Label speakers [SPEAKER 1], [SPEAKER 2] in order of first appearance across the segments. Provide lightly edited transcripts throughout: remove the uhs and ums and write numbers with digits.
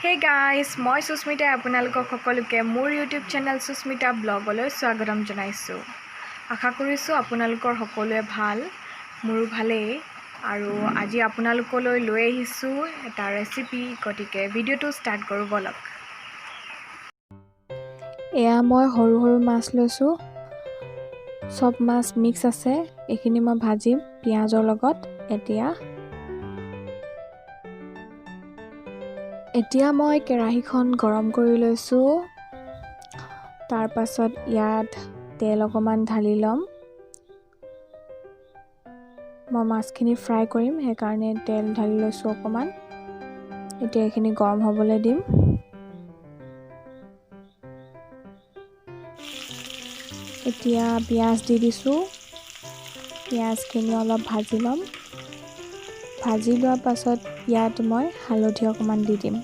[SPEAKER 1] Hey guys, মই সুস্মিতা আপোনালোকক সকলোকে মোৰ YouTube চেনেল সুস্মিতা ব্লগলৈ স্বাগতম জনাইছো। আশা কৰিছো আপোনালোকৰ সকলোৱে ভাল, মোৰো ভালেই আৰু আজি আপোনালোকলৈ লৈ আহিছো এটা ৰেচিপি, গতিকে ভিডিওটো ষ্টাৰ্ট কৰো বলক। এয়া মই সৰু সৰু মাছ লৈছো। সব মাছ মিক্স আছে, এখিনি মই ভাজিম পিয়াজৰ লগত। এতিয়া মই কেৰাহীখন গৰম কৰি লৈছো। তাৰ পাছত ইয়াত তেল অকমান ঢালি লম। মই মাছখিনি ফ্ৰাই কৰিম, সেই কাৰণে তেল ঢালি লৈছো অকমান। এতিয়া এখিনি গৰম হ'বলৈ দিম। এতিয়া পিয়াজ দি দিছো। পিয়াজখিনি অলপ ভাজি লম। ভাজি লোৱাৰ পাছত ইয়াত মই হালধি অকমান দি দিম।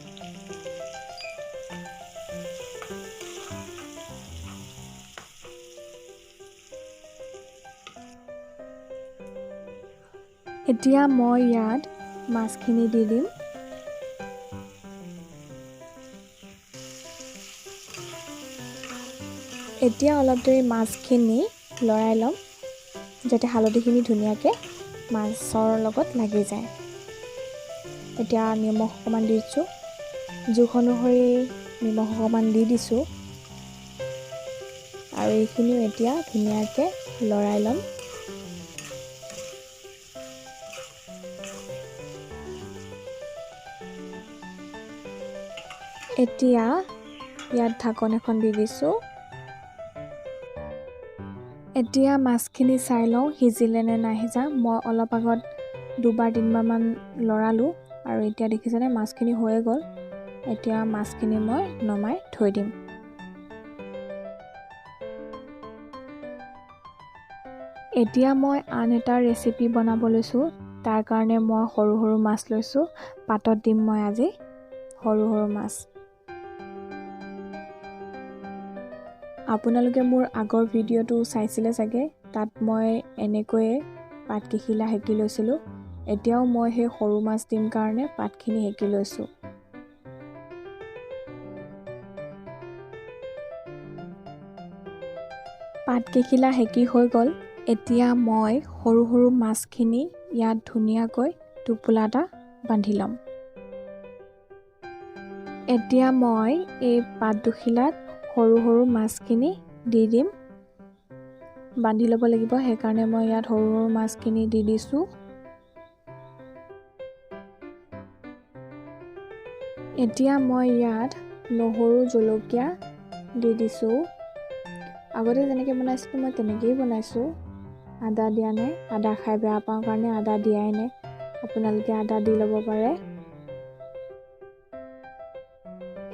[SPEAKER 1] এতিয়া মই ইয়াত মাছখিনি দি দিম। এতিয়া অলপ দেৰি মাছখিনি লৰাই লম, যাতে হালধিখিনি ধুনীয়াকৈ মাছৰ লগত লাগি যায়। এতিয়া নিমখ অকমান দিছো, জোখ অনুসৰি নিমখ অকমান দি দিছো আৰু এইখিনিও এতিয়া ধুনীয়াকৈ লৰাই লম। এতিয়া ইয়াত ঢাকন এখন দি দিছো। এতিয়া মাছখিনি চাই লওঁ সিজিলে নে নাই সিজা। মই অলপ আগত দুবাৰ তিনিবাৰ মান লৰালো আৰু এতিয়া দেখিছেনে মাছখিনি হৈয়ে গ'ল। এতিয়া মাছখিনি মই নমাই থৈ দিম। এতিয়া মই আন এটা ৰেচিপি বনাব লৈছো। তাৰ কাৰণে মই সৰু সৰু মাছ লৈছো। পাতত দিম মই আজি সৰু সৰু মাছ। আপোনালোকে মোৰ আগৰ ভিডিঅ'টো চাইছিলে চাগে, তাত মই এনেকৈয়ে পাতকেইখিলা হেকি লৈছিলোঁ। এতিয়াও মই সেই সৰু মাছ দিম কাৰণে পাতখিনি হেকি লৈছোঁ। পাতকেইখিলা হেকি হৈ গ'ল। এতিয়া মই সৰু সৰু মাছখিনি ইয়াত ধুনীয়াকৈ টোপোলা এটা বান্ধি ল'ম। এতিয়া মই এই পাত দুখিলাত সৰু সৰু মাছখিনি দি দিম। বান্ধি ল'ব লাগিব, সেইকাৰণে মই ইয়াত সৰু সৰু মাছখিনি দি দিছোঁ। এতিয়া মই ইয়াত নহৰু জলকীয়া দি দিছোঁ। আগতে যেনেকৈ বনাইছিলোঁ মই তেনেকৈয়ে বনাইছোঁ। আদা দিয়া নাই, আদা খাই বেয়া পাওঁ কাৰণে আদা দিয়াই নাই। আপোনালোকে আদা দি ল'ব পাৰে।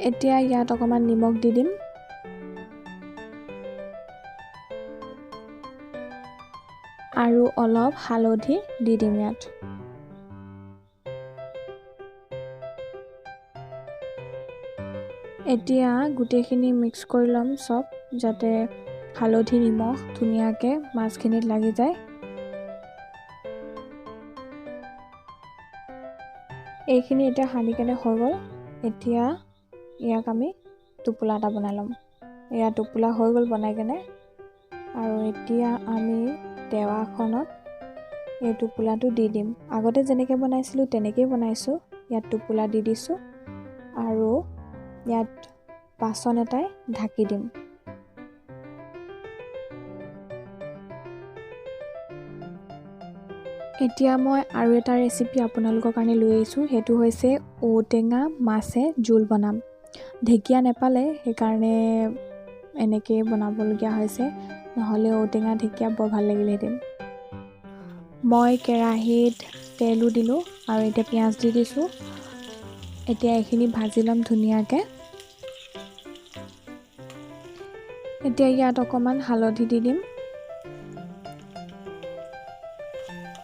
[SPEAKER 1] এতিয়া ইয়াত অকণমান নিমখ দি দিম। আৰু অলপ হালধি দি দিম ইয়াত। এতিয়া গোটেইখিনি মিক্স কৰি ল'ম চব, যাতে হালধি নিমখ ধুনীয়াকৈ মাছখিনিত লাগি যায়। এইখিনি এতিয়া সানি কেনে হৈ গ'ল। এতিয়া ইয়াক আমি টোপোলা এটা বনাই ল'ম। এয়া টোপোলা হৈ গ'ল বনাই কেনে। আৰু এতিয়া আমি টেৱাখনত এই টোপোলাটো দি দিম। আগতে যেনেকৈ বনাইছিলোঁ তেনেকৈয়ে বনাইছোঁ। ইয়াত টোপোলা দি দিছোঁ আৰু ইয়াত বাচন এটাই ঢাকি দিম। এতিয়া মই আৰু এটা ৰেচিপি আপোনালোকৰ কাৰণে লৈ আহিছোঁ। সেইটো হৈছে ঔটেঙা মাছে জোল বনাম। ঢেকীয়া নেপালে, সেইকাৰণে এনেকৈয়ে বনাবলগীয়া হৈছে। নহ'লে ঔটেঙা ঢেকীয়া বৰ ভাল লাগিলহেঁতেন। মই কেৰাহীত তেলো দিলোঁ আৰু এতিয়া পিঁয়াজ দি দিছোঁ। এতিয়া এইখিনি ভাজি ল'ম ধুনীয়াকৈ। এতিয়া ইয়াত অকণমান হালধি দি দিম।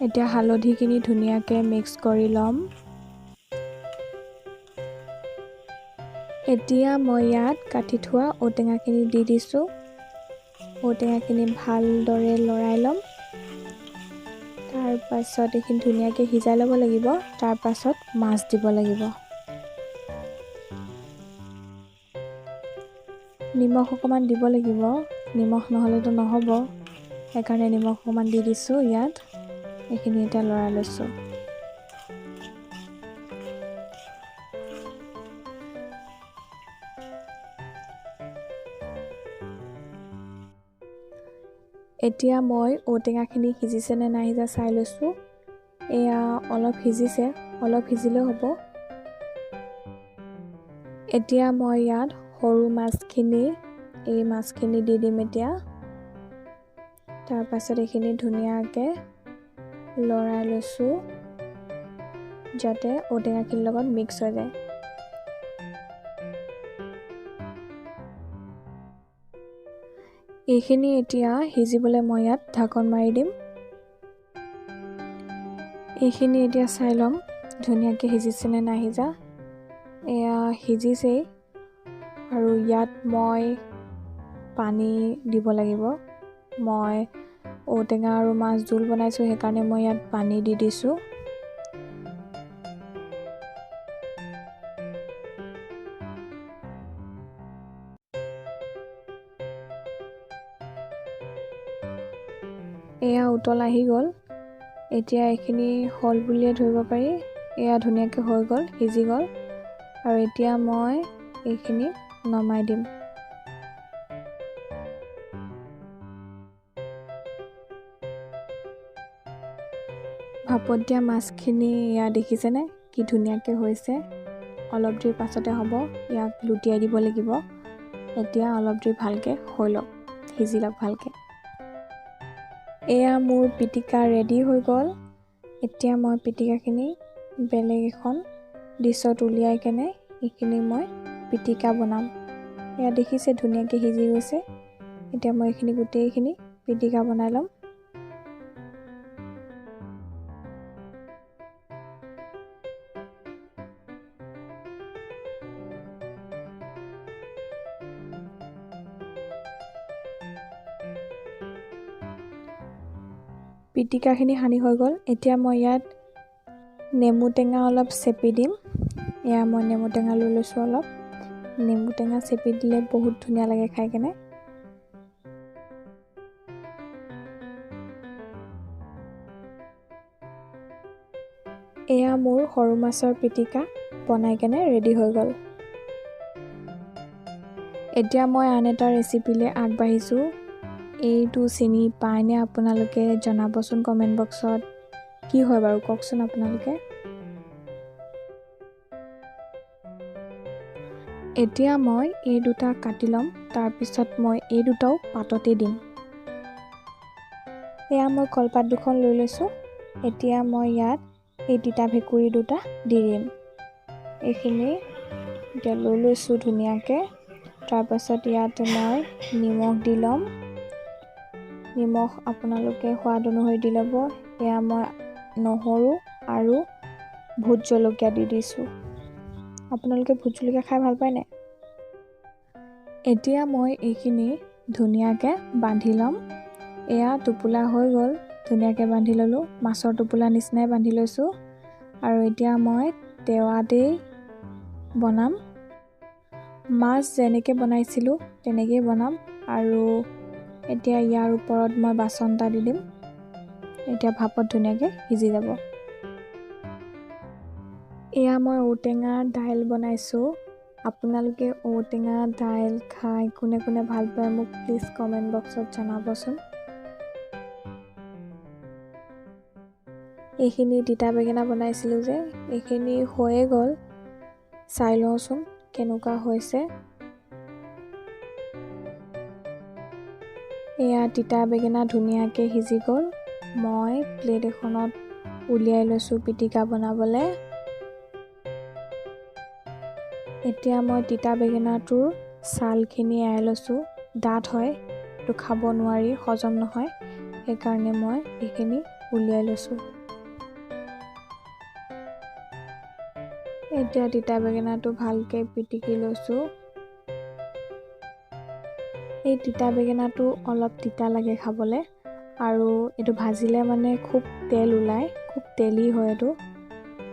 [SPEAKER 1] এতিয়া হালধিখিনি ধুনীয়াকৈ মিক্স কৰি ল'ম। এতিয়া মই ইয়াত কাটি থোৱা ঔটেঙাখিনি দি দিছোঁ। ঔটেঙাখিনি ভালদৰে লৰাই ল'ম। তাৰ পাছত এইখিনি ধুনীয়াকৈ সিজাই ল'ব লাগিব। তাৰ পাছত মাছ দিব লাগিব। নিমখ অকণমান দিব লাগিব, নিমখ নহ'লেতো নহ'ব, সেইকাৰণে নিমখ অকণমান দি দিছোঁ ইয়াত। এইখিনি এতিয়া লৰাই লৈছোঁ। এতিয়া মই ঔটেঙাখিনি সিজিছে নে নাই সিজা চাই লৈছোঁ। এয়া অলপ সিজিছে, অলপ সিজিলেও হ'ব। এতিয়া মই ইয়াত সৰু মাছখিনি, এই মাছখিনি দি দিম এতিয়া। তাৰপাছত এইখিনি ধুনীয়াকৈ লৰাই লৈছোঁ যাতে ঔটেঙাখিনিৰ লগত মিক্স হৈ যায়। এইখিনি এতিয়া সিজিবলৈ মই ইয়াত ঢাকন মাৰি দিম। এইখিনি এতিয়া চাই ল'ম ধুনীয়াকৈ সিজিছে নে নাই সিজা। এয়া সিজিছেই আৰু ইয়াত মই পানী দিব লাগিব। মই ঔটেঙা আৰু মাছ জোল বনাইছোঁ, সেইকাৰণে মই ইয়াত পানী দি দিছোঁ। এয়া উতল আহি গ'ল। এতিয়া এইখিনি হ'ল বুলিয়ে ধৰিব পাৰি। এয়া ধুনীয়াকৈ হৈ গ'ল, সিজি গ'ল। আৰু এতিয়া মই এইখিনি নমাই দিম। ভাপত দিয়া মাছখিনি এয়া দেখিছেনে কি ধুনীয়াকৈ হৈছে। অলপ দেৰি পাছতে হ'ব, ইয়াক লুটিয়াই দিব লাগিব। এতিয়া অলপ দেৰি ভালকৈ হৈ লওক, সিজি লওক ভালকৈ। এয়া মোৰ পিটিকা ৰেডি হৈ গ'ল। এতিয়া মই পিটিকাখিনি বেলেগ এখন ডিছত উলিয়াই কেনে এইখিনি মই পিটিকা বনাম। এয়া দেখিছে ধুনীয়াকৈ সিজি গৈছে। এতিয়া মই এইখিনি গোটেইখিনি পিটিকা বনাই ল'ম। পিটিকাখিনি সানি হৈ গ'ল। এতিয়া মই ইয়াত নেমু টেঙা অলপ চেপি দিম। এয়া মই নেমু টেঙা লৈ লৈছোঁ অলপ। নেমু টেঙা চেপি দিলে বহুত ধুনীয়া লাগে খাই কেনে। এয়া মোৰ সৰু মাছৰ পিটিকা বনাই কেনে ৰেডি হৈ গ'ল। এতিয়া মই আন এটা ৰেচিপিলৈ আগবাঢ়িছোঁ। এইটো চিনি পায়নে আপোনালোকে জনাবচোন কমেণ্ট বক্সত। কি হয় বাৰু কওকচোন আপোনালোকে। এতিয়া মই এই দুটা কাটি ল'ম, তাৰপিছত মই এই দুটাও পাততে দিম। এয়া মই কলপাত দুখন লৈ লৈছোঁ। এতিয়া মই ইয়াত এই তিতা ভেকুৰী দুটা দি দিম। এইখিনি এতিয়া লৈ লৈছোঁ ধুনীয়াকৈ। তাৰপাছত ইয়াত মই নিমখ দি ল'ম। নিমখ আপোনালোকে সোৱাদ অনুসৰি দি ল'ব। এয়া মই নহৰু আৰু ভোট জলকীয়া দি দিছোঁ। আপোনালোকে ভোট জলকীয়া খাই ভাল পায়নে? এতিয়া মই এইখিনি ধুনীয়াকৈ বান্ধি ল'ম। এয়া টোপোলা হৈ গ'ল, ধুনীয়াকৈ বান্ধি ল'লোঁ। মাছৰ টোপোলা নিচিনাই বান্ধি লৈছোঁ। আৰু এতিয়া মই টেৱাতেই বনাম। মাছ যেনেকৈ বনাইছিলোঁ তেনেকৈয়ে বনাম। আৰু এতিয়া ইয়াৰ ওপৰত মই বাচন এটা দি দিম। এতিয়া ভাপত ধুনীয়াকৈ সিজি যাব। এয়া মই ঔটেঙাৰ দাইল বনাইছোঁ। আপোনালোকে ঔটেঙা দাইল খাই কোনে কোনে ভাল পায় মোক প্লিজ কমেণ্ট বক্সত জনাবচোন। এইখিনি তিতা বেঙেনা বনাইছিলোঁ যে, এইখিনি হৈয়ে গ'ল। চাই লওঁচোন কেনেকুৱা হৈছে। এয়া তিতা বেঙেনা ধুনীয়াকৈ সিজি গ'ল। মই প্লেট এখনত উলিয়াই লৈছোঁ পিটিকা বনাবলৈ। এতিয়া মই তিতা বেঙেনাটোৰ ছালখিনি এৰাই লৈছোঁ। ডাঠ হয়, এইটো খাব নোৱাৰি, হজম নহয়, সেইকাৰণে মই এইখিনি উলিয়াই লৈছোঁ। এতিয়া তিতা বেঙেনাটো ভালকৈ পিটিকি লৈছোঁ। এই তিতা বেঙেনাটো অলপ তিতা লাগে খাবলৈ, আৰু এইটো ভাজিলে মানে খুব তেল ওলায়, খুব তেলি হয় এইটো।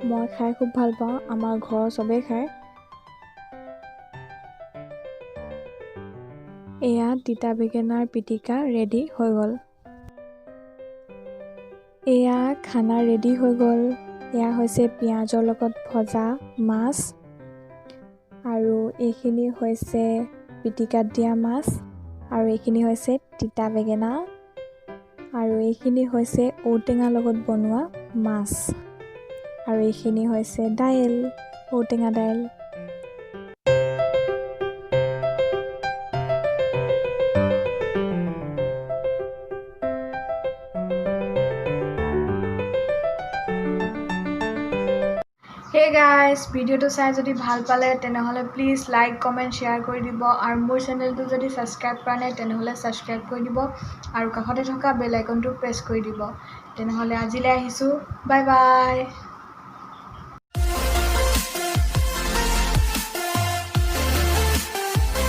[SPEAKER 1] মই খাই খুব ভাল পাওঁ, আমাৰ ঘৰৰ চবেই খায়। এয়া তিতা বেঙেনাৰ পিটিকা ৰেডি হৈ গ'ল। এয়া খানা ৰেডি হৈ গ'ল। এয়া হৈছে পিঁয়াজৰ লগত ভজা মাছ, আৰু এইখিনি হৈছে পিটিকাত দিয়া মাছ, আৰু এইখিনি হৈছে তিতা বেঙেনা, আৰু এইখিনি হৈছে ঔটেঙাৰ লগত বনোৱা মাছ, আৰু এইখিনি হৈছে দাইল, ঔটেঙা দাইল। হে গাইজ, ভিডিঅ'টো চাই যদি ভাল পালে তেনেহ'লে প্লিজ লাইক, কমেণ্ট, শ্বেয়াৰ কৰি দিব, আৰু মোৰ চেনেলটো যদি ছাবস্ক্ৰাইব কৰা নাই তেনেহ'লে ছাবস্ক্ৰাইব কৰি দিব, আৰু কাষতে থকা বেল আইকনটো প্ৰেছ কৰি দিব। তেনেহ'লে আজিলৈ আহিছোঁ, বাই বাই।